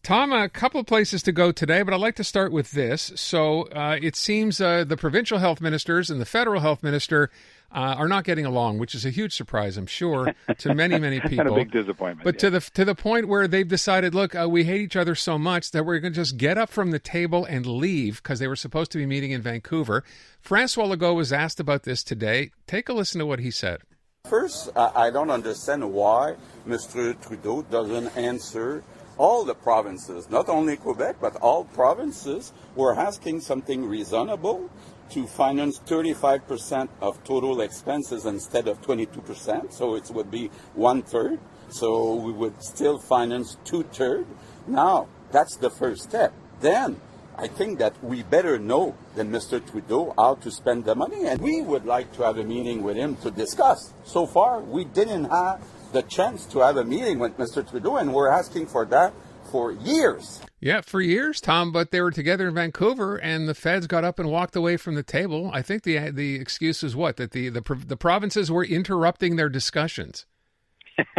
Tom, a couple of places to go today, but I'd like to start with this. So it seems the provincial health ministers and the federal health minister are not getting along, which is a huge surprise, I'm sure, to many, many people. And a big disappointment. But to the point where they've decided, look, we hate each other so much that we're going to just get up from the table and leave because they were supposed to be meeting in Vancouver. Francois Legault was asked about this today. Take a listen to what he said. First, I don't understand why Mr. Trudeau doesn't answer all the provinces, not only Quebec, but all provinces were asking something reasonable to finance 35% of total expenses instead of 22%. So it would be 1/3. So we would still finance 2/3. Now, that's the first step. Then I think that we better know than Mr. Trudeau how to spend the money. And we would like to have a meeting with him to discuss. So far, we didn't have the chance to have a meeting with Mr. Trudeau, and we're asking for that for years. Yeah, for years, Tom, but they were together in Vancouver, and the feds got up and walked away from the table. I think the excuse is what? That the provinces were interrupting their discussions.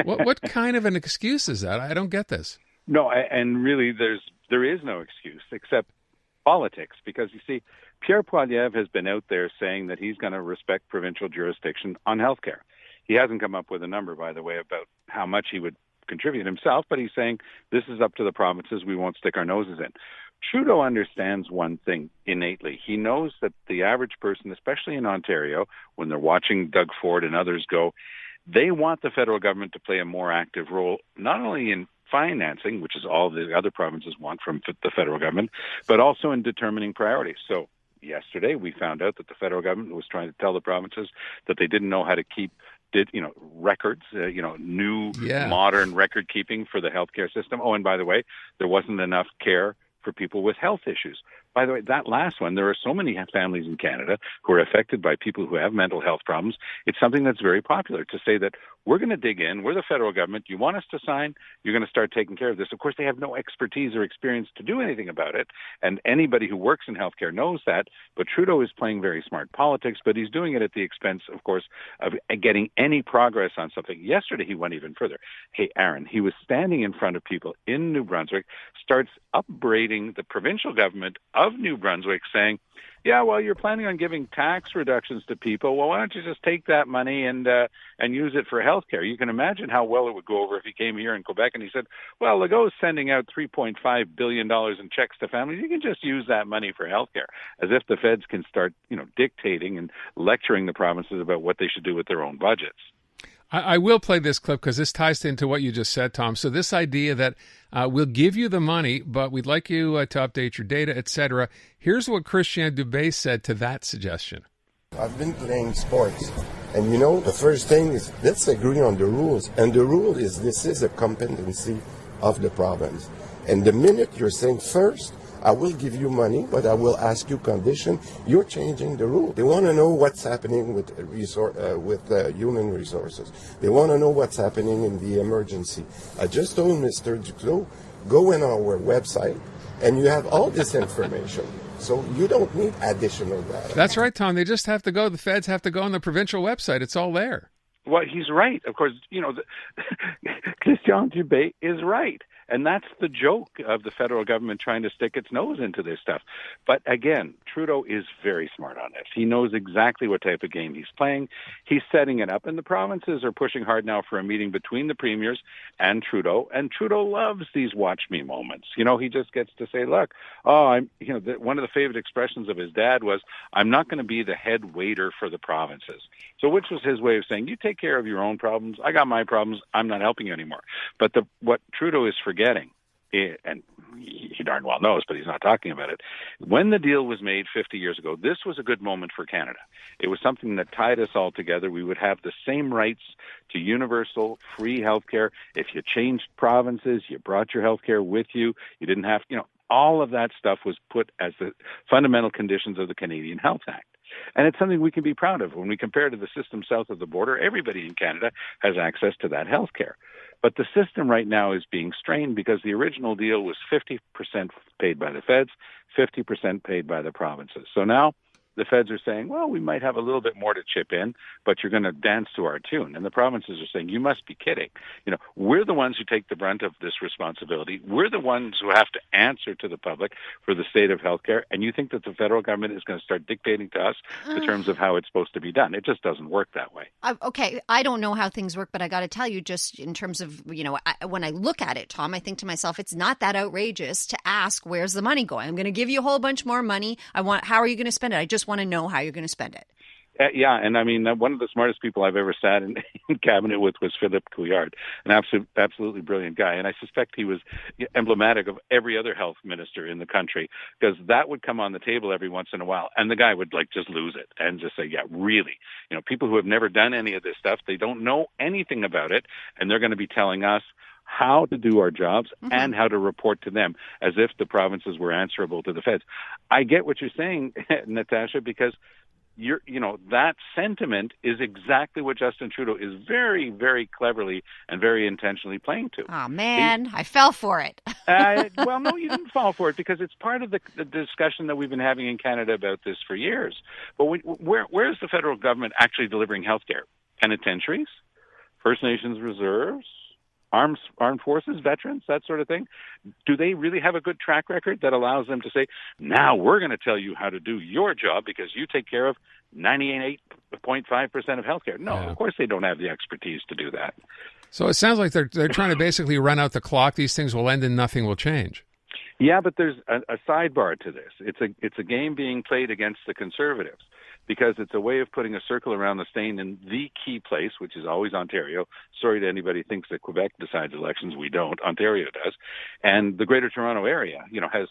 What kind of an excuse is that? I don't get this. No, and really there is no excuse except politics, because you see, Pierre Poilievre has been out there saying that he's going to respect provincial jurisdiction on healthcare. He hasn't come up with a number, by the way, about how much he would contribute himself, but he's saying this is up to the provinces. We won't stick our noses in. Trudeau understands one thing innately. He knows that the average person, especially in Ontario, when they're watching Doug Ford and others go, they want the federal government to play a more active role, not only in financing, which is all the other provinces want from the federal government, but also in determining priorities. So yesterday we found out that the federal government was trying to tell the provinces that they didn't know how to keep records, modern record keeping for the healthcare system. Oh, and by the way, there wasn't enough care for people with health issues. By the way, that last one, there are so many families in Canada who are affected by people who have mental health problems. It's something that's very popular to say that we're going to dig in. We're the federal government. You want us to sign? You're going to start taking care of this. Of course, they have no expertise or experience to do anything about it. And anybody who works in healthcare knows that. But Trudeau is playing very smart politics, but he's doing it at the expense, of course, of getting any progress on something. Yesterday, he went even further. Hey, Aaron, he was standing in front of people in New Brunswick, starts upbraiding the provincial government of New Brunswick, saying, yeah, well, you're planning on giving tax reductions to people. Well, why don't you just take that money and use it for health care? You can imagine how well it would go over if he came here in Quebec and he said, well, Legault's sending out $3.5 billion in checks to families. You can just use that money for health care, as if the feds can start, dictating and lecturing the provinces about what they should do with their own budgets. I will play this clip because this ties into what you just said, Tom. So this idea that we'll give you the money, but we'd like you to update your data, etc. Here's what Christian Dubé said to that suggestion. I've been playing sports, and the first thing is let's agree on the rules. And the rule is this is a competency of the province. And the minute you're saying first, I will give you money, but I will ask you condition. You're changing the rule. They want to know what's happening with human resources. They want to know what's happening in the emergency. I just told Mr. Duclos, go on our website, and you have all this information. So you don't need additional data. That's right, Tom. They just have to go. The feds have to go on the provincial website. It's all there. Well, he's right. Of course, Christian Dubé is right. And that's the joke of the federal government trying to stick its nose into this stuff. But again, Trudeau is very smart on this. He knows exactly what type of game he's playing. He's setting it up, and the provinces are pushing hard now for a meeting between the premiers and Trudeau loves these watch me moments. He just gets to say, look, one of the favorite expressions of his dad was, I'm not going to be the head waiter for the provinces. So which was his way of saying, you take care of your own problems. I got my problems. I'm not helping you anymore. But what Trudeau is forgetting, and he darn well knows, but he's not talking about it. When the deal was made 50 years ago, this was a good moment for Canada. It was something that tied us all together. We would have the same rights to universal free health care. If you changed provinces, you brought your health care with you. You didn't have, all of that stuff was put as the fundamental conditions of the Canadian Health Act. And it's something we can be proud of. When we compare to the system south of the border, everybody in Canada has access to that health care. But the system right now is being strained because the original deal was 50% paid by the feds, 50% paid by the provinces. So now the feds are saying, well, we might have a little bit more to chip in, but you're going to dance to our tune. And the provinces are saying, you must be kidding. We're the ones who take the brunt of this responsibility. We're the ones who have to answer to the public for the state of healthcare. And you think that the federal government is going to start dictating to us the terms of how it's supposed to be done. It just doesn't work that way. Okay, I don't know how things work, but I got to tell you, just in terms of, when I look at it, Tom, I think to myself, it's not that outrageous to ask, where's the money going? I'm going to give you a whole bunch more money. How are you going to spend it? I just want to know how you're going to spend it. Yeah, and I mean, one of the smartest people I've ever sat in cabinet with was Philippe Couillard, an absolutely brilliant guy. And I suspect he was emblematic of every other health minister in the country, because that would come on the table every once in a while, and the guy would just lose it and just say, yeah, really? People who have never done any of this stuff, they don't know anything about it, and they're going to be telling us how to do our jobs and how to report to them, as if the provinces were answerable to the feds. I get what you're saying, Natasha, because that sentiment is exactly what Justin Trudeau is very, very cleverly and very intentionally playing to. Oh, man, I fell for it. Well, no, you didn't fall for it, because it's part of the discussion that we've been having in Canada about this for years. But where's the federal government actually delivering health care? Penitentiaries, First Nations reserves, armed forces, veterans, that sort of thing. Do they really have a good track record that allows them to say, now we're going to tell you how to do your job because you take care of 98.5% of healthcare? No, Of course they don't have the expertise to do that. So it sounds like they're trying to basically run out the clock. These things will end and nothing will change. Yeah, but there's a sidebar to this. It's a game being played against the Conservatives, because it's a way of putting a circle around the stain in the key place, which is always Ontario. Sorry to anybody who thinks that Quebec decides elections. We don't. Ontario does. And the Greater Toronto Area, has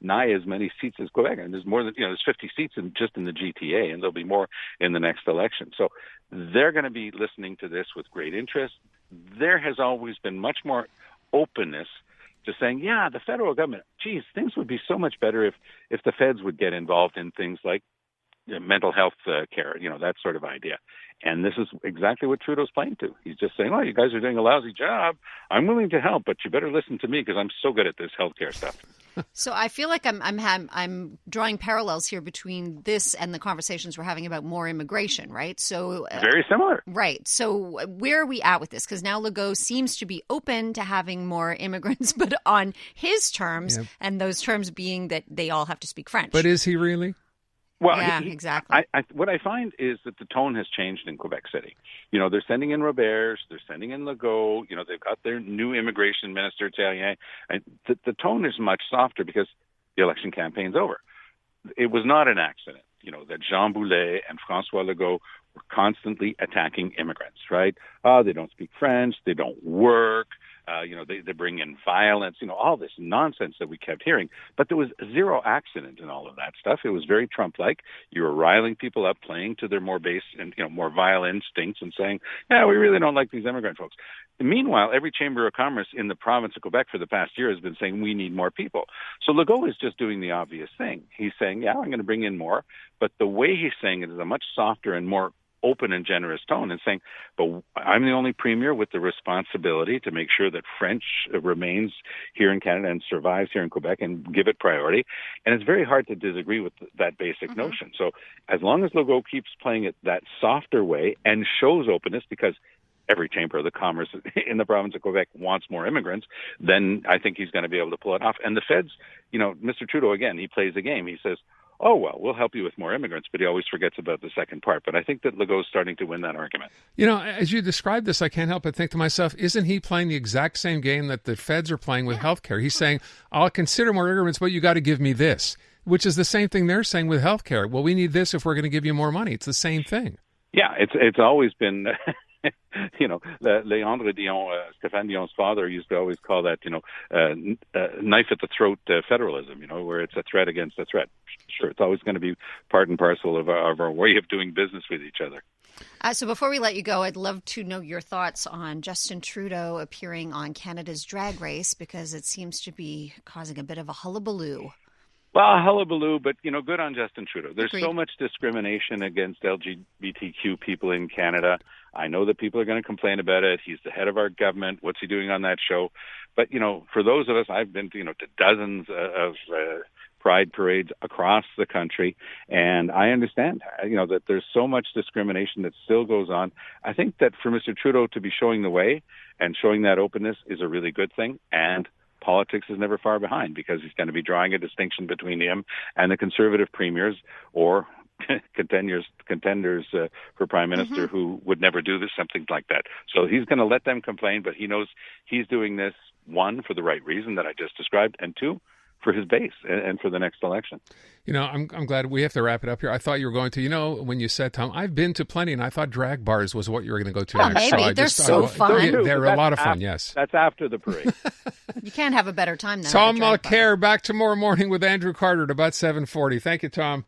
nigh as many seats as Quebec. And there's more than, there's 50 seats just in the GTA, and there'll be more in the next election. So they're going to be listening to this with great interest. There has always been much more openness to saying, yeah, the federal government, geez, things would be so much better if the feds would get involved in things like mental health care, that sort of idea. And this is exactly what Trudeau's playing to. He's just saying, oh, you guys are doing a lousy job. I'm willing to help, but you better listen to me because I'm so good at this healthcare stuff. So I feel like I'm drawing parallels here between this and the conversations we're having about more immigration, right? So very similar. Right. So where are we at with this? Because now Legault seems to be open to having more immigrants, but on his terms, and those terms being that they all have to speak French. But is he really? Well, yeah, exactly. What I find is that the tone has changed in Quebec City. They're sending in Roberge, they're sending in Legault. They've got their new immigration minister, Terrien. And the tone is much softer because the election campaign's over. It was not an accident, that Jean Boulet and François Legault were constantly attacking immigrants, right? They don't speak French, they don't work. They bring in violence, all this nonsense that we kept hearing. But there was zero accident in all of that stuff. It was very Trump-like. You were riling people up, playing to their more base and, more vile instincts and saying, yeah, we really don't like these immigrant folks. Meanwhile, every Chamber of Commerce in the province of Quebec for the past year has been saying we need more people. So Legault is just doing the obvious thing. He's saying, yeah, I'm going to bring in more. But the way he's saying it is a much softer and more open and generous tone, and saying, but I'm the only premier with the responsibility to make sure that French remains here in Canada and survives here in Quebec and give it priority. And it's very hard to disagree with that basic notion. So as long as Legault keeps playing it that softer way and shows openness, because every Chamber of the Commerce in the province of Quebec wants more immigrants, then I think he's going to be able to pull it off. And the feds, Mr. Trudeau, again, he plays a game. He says, oh, well, we'll help you with more immigrants, but he always forgets about the second part. But I think that Legault's starting to win that argument. As you describe this, I can't help but think to myself, isn't he playing the exact same game that the feds are playing with healthcare? He's saying, I'll consider more immigrants, but you got to give me this, which is the same thing they're saying with healthcare. Well, we need this if we're going to give you more money. It's the same thing. Yeah, it's always been... Leandre Dion, Stéphane Dion's father, used to always call that, knife at the throat federalism, where it's a threat against a threat. Sure, it's always going to be part and parcel of our way of doing business with each other. So before we let you go, I'd love to know your thoughts on Justin Trudeau appearing on Canada's Drag Race, because it seems to be causing a bit of a hullabaloo. Well, hullabaloo, but, good on Justin Trudeau. There's Agreed. So much discrimination against LGBTQ people in Canada. I know that people are going to complain about it. He's the head of our government. What's he doing on that show? But, for those of us, I've been to dozens of pride parades across the country. And I understand, that there's so much discrimination that still goes on. I think that for Mr. Trudeau to be showing the way and showing that openness is a really good thing. And politics is never far behind, because he's going to be drawing a distinction between him and the Conservative premiers or contenders for Prime Minister who would never do something like that. So he's going to let them complain, but he knows he's doing this, one, for the right reason that I just described, and two, for his base and for the next election. I'm glad we have to wrap it up here. I thought you were going to, when you said, Tom, I've been to plenty, and I thought drag bars was what you were going to go to next. Maybe. They're so fun. They're a lot of fun, yes. That's after the parade. You can't have a better time than Tom Mulcair, back tomorrow morning with Andrew Carter at about 7:40. Thank you, Tom.